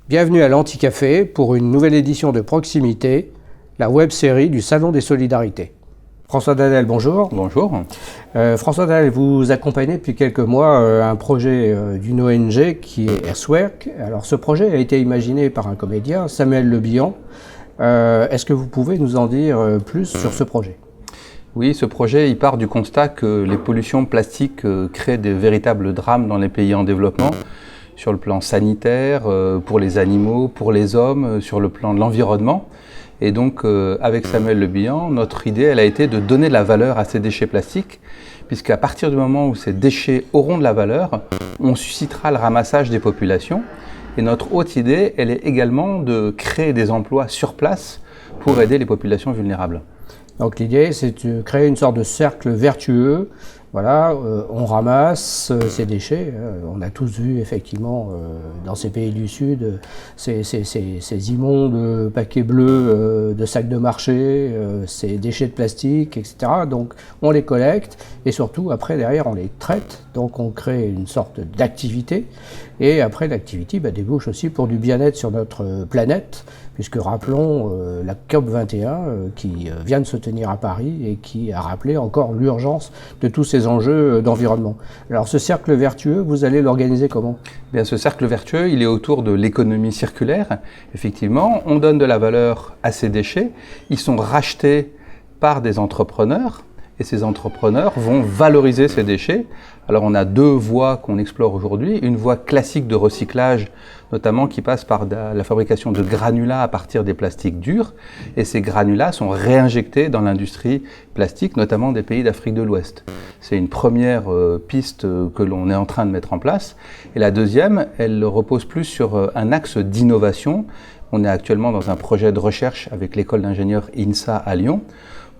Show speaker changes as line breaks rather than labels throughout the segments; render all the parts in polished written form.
Bienvenue à l'Anticafé pour une nouvelle édition de Proximité, la web-série du Salon des Solidarités. François Danel, bonjour.
Bonjour.
François Danel, vous accompagnez depuis quelques mois un projet d'une ONG qui est Earthwork. Alors ce projet a été imaginé par un comédien, Samuel Le Bihan. Est-ce que vous pouvez nous en dire plus sur ce projet ?
Oui, ce projet il part du constat que les pollutions plastiques créent des véritables drames dans les pays en développement, sur le plan sanitaire, pour les animaux, pour les hommes, sur le plan de l'environnement. Et donc, avec Samuel Le Bihan, notre idée, elle a été de donner de la valeur à ces déchets plastiques, puisqu'à partir du moment où ces déchets auront de la valeur, on suscitera le ramassage des populations. Et notre autre idée, elle est également de créer des emplois sur place pour aider les populations vulnérables.
Donc l'idée, c'est de créer une sorte de cercle vertueux. Voilà, on ramasse ces déchets. On a tous vu effectivement dans ces pays du Sud ces immondes paquets bleus de sacs de marché, ces déchets de plastique, etc. Donc on les collecte et surtout après derrière on les traite. Donc on crée une sorte d'activité et après l'activité débouche aussi pour du bien-être sur notre planète. Puisque rappelons la COP21 qui vient de se tenir à Paris et qui a rappelé encore l'urgence de tous ces enjeux d'environnement. Alors ce cercle vertueux, vous allez l'organiser comment ?
Bien, ce cercle vertueux, il est autour de l'économie circulaire. Effectivement, on donne de la valeur à ces déchets. Ils sont rachetés par des entrepreneurs et ces entrepreneurs vont valoriser ces déchets. Alors on a deux voies qu'on explore aujourd'hui. Une voie classique de recyclage, notamment qui passe par la fabrication de granulats à partir des plastiques durs. Et ces granulats sont réinjectés dans l'industrie plastique, notamment des pays d'Afrique de l'Ouest. C'est une première piste que l'on est en train de mettre en place. Et la deuxième, elle repose plus sur un axe d'innovation. On est actuellement dans un projet de recherche avec l'école d'ingénieurs INSA à Lyon,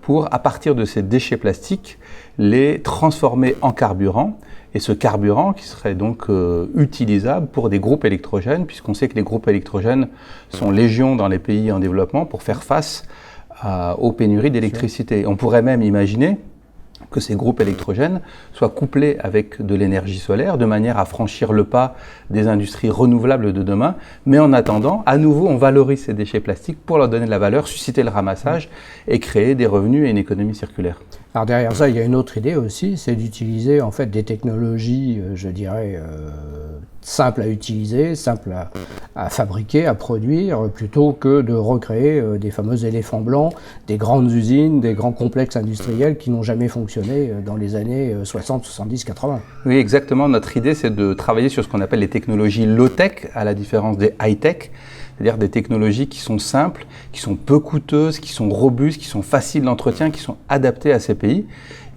pour, à partir de ces déchets plastiques, les transformer en carburant. Et ce carburant qui serait donc utilisable pour des groupes électrogènes, puisqu'on sait que les groupes électrogènes sont légion dans les pays en développement pour faire face aux pénuries d'électricité. On pourrait même imaginer que ces groupes électrogènes soient couplés avec de l'énergie solaire de manière à franchir le pas des industries renouvelables de demain. Mais en attendant, à nouveau, on valorise ces déchets plastiques pour leur donner de la valeur, susciter le ramassage et créer des revenus et une économie circulaire.
Alors derrière ça, il y a une autre idée aussi, c'est d'utiliser en fait des technologies, je dirais, simples à utiliser, simples à fabriquer, à produire, plutôt que de recréer des fameux éléphants blancs, des grandes usines, des grands complexes industriels qui n'ont jamais fonctionné dans les années 60, 70, 80.
Oui, exactement. Notre idée, c'est de travailler sur ce qu'on appelle les technologies low-tech, à la différence des high-tech. C'est-à-dire des technologies qui sont simples, qui sont peu coûteuses, qui sont robustes, qui sont faciles d'entretien, qui sont adaptées à ces pays.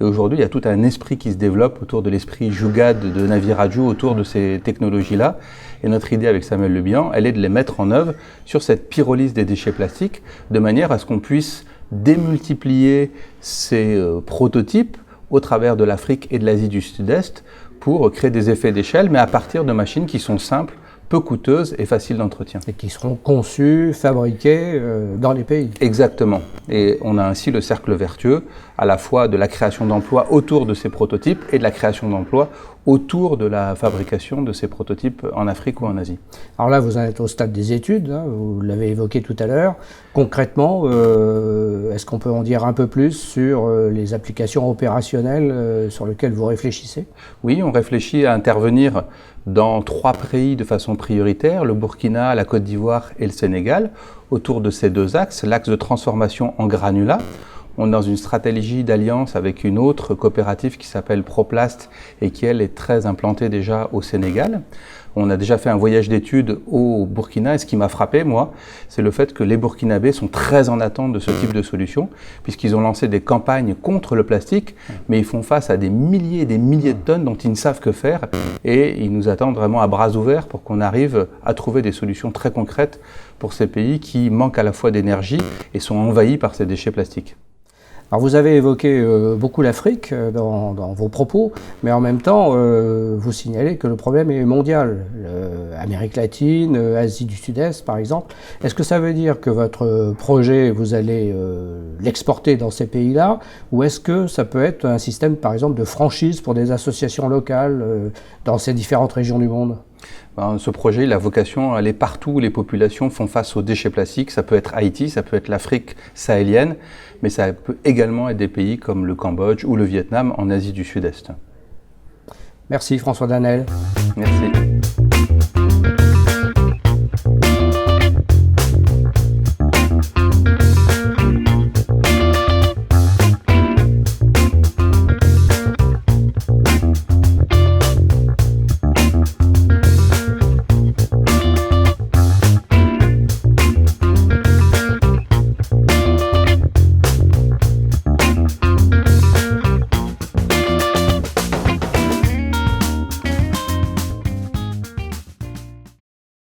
Et aujourd'hui, il y a tout un esprit qui se développe autour de l'esprit Jugaad de Naviraju, autour de ces technologies-là. Et notre idée avec Samuel Le Bihan, elle est de les mettre en œuvre sur cette pyrolyse des déchets plastiques, de manière à ce qu'on puisse démultiplier ces prototypes au travers de l'Afrique et de l'Asie du Sud-Est pour créer des effets d'échelle, mais à partir de machines qui sont simples, peu coûteuses et faciles d'entretien.
Et qui seront conçues, fabriquées dans les pays.
Exactement. Et on a ainsi le cercle vertueux, à la fois de la création d'emplois autour de ces prototypes et de la création d'emplois autour de la fabrication de ces prototypes en Afrique ou en Asie.
Alors là, vous en êtes au stade des études, hein, vous l'avez évoqué tout à l'heure. Concrètement, est-ce qu'on peut en dire un peu plus sur les applications opérationnelles sur lesquelles vous réfléchissez ?
Oui, on réfléchit à intervenir dans 3 pays de façon prioritaire, le Burkina, la Côte d'Ivoire et le Sénégal, autour de ces 2 axes, l'axe de transformation en granulats. On est dans une stratégie d'alliance avec une autre coopérative qui s'appelle Proplast et qui, elle, est très implantée déjà au Sénégal. On a déjà fait un voyage d'études au Burkina et ce qui m'a frappé, moi, c'est le fait que les Burkinabés sont très en attente de ce type de solution puisqu'ils ont lancé des campagnes contre le plastique, mais ils font face à des milliers et des milliers de tonnes dont ils ne savent que faire et ils nous attendent vraiment à bras ouverts pour qu'on arrive à trouver des solutions très concrètes pour ces pays qui manquent à la fois d'énergie et sont envahis par ces déchets plastiques.
Alors vous avez évoqué beaucoup l'Afrique dans vos propos, mais en même temps, vous signalez que le problème est mondial. Amérique latine, Asie du Sud-Est par exemple. Est-ce que ça veut dire que votre projet, vous allez l'exporter dans ces pays-là, ou est-ce que ça peut être un système par exemple de franchise pour des associations locales dans ces différentes régions du monde ?
Ce projet, il a vocation à aller partout où les populations font face aux déchets plastiques. Ça peut être Haïti, ça peut être l'Afrique sahélienne, mais ça peut également être des pays comme le Cambodge ou le Vietnam en Asie du Sud-Est.
Merci François Danel.
Merci.